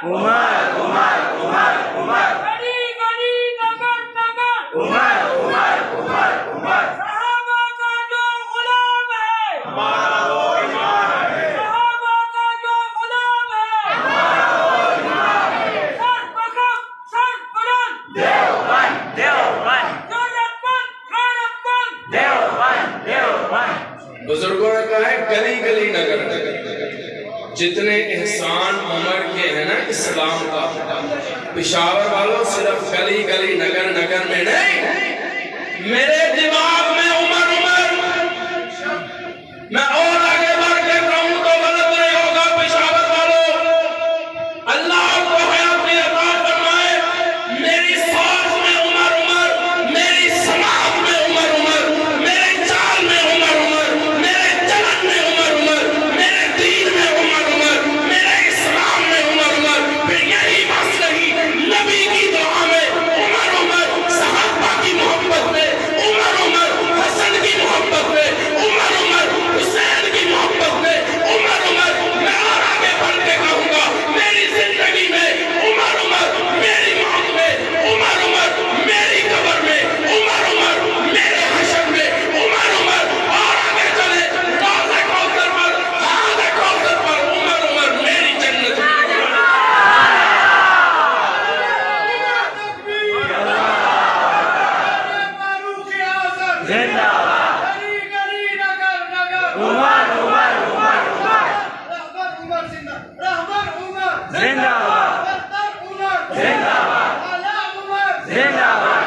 عمر عمر عمر عمر گلی گلی نگر نگر عمر عمر عمر عمر صحابہ کا جو غلام ہے ہمارا وہ امام ہے، صحابہ کا جو غلام ہے ہمارا وہ امام ہے، سر پکڑ سر بلند دیوبند دیوبند غیرت مند دیوبند دیوبند بزرگوں نے کہا ہے گلی گلی نگر نگر جتنے احسان عمر کے ہیں نا اسلام کا، پشاور والوں صرف گلی گلی نگر نگر میں نہیں، میرے دماغ میں عمر عمر، میں اور آگے بڑھ کے کہوں تو غلط نہیں ہوگا پشاور والوں، اللہ آپ کو حیات کی عطا فرمائے، میری سوچ میں عمر عمر، میری سماعت میں عمر عمر، میرے چال میں عمر عمر، میرے چلن میں عمر عمر، میرے دین میں عمر عمر، میرے اسلام میں عمر عمر، پھر یہی بس نہیں، نبی کی دعا میں عمر عمر، صحابہ کی محبت میں عمر عمر، حسن کی محبت میں عمر عمر، حسین کی محبت میں عمر عمر، میں اور آگے بڑھ کے کہوں گا میری زندگی میں عمر عمر، میری موت میں عمر عمر، میری قبر میں عمر عمر، میرے حشر میں عمر عمر، اور آگے چلے روضہ کوثر پر، حوض کوثر پر عمر عمر، میری جنت میں زندہ باد گلی گلی نگر نگر عمر عمر عمر عمر رہبر عمر زندہ رہبر عمر زندہ باد برتر عمر زندہ باد اعلیٰ عمر زندہ باد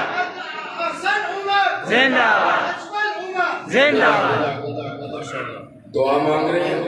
حسن عمر زندہ باد اجمل عمر زندہ باد دعا مانگ رہے ہیں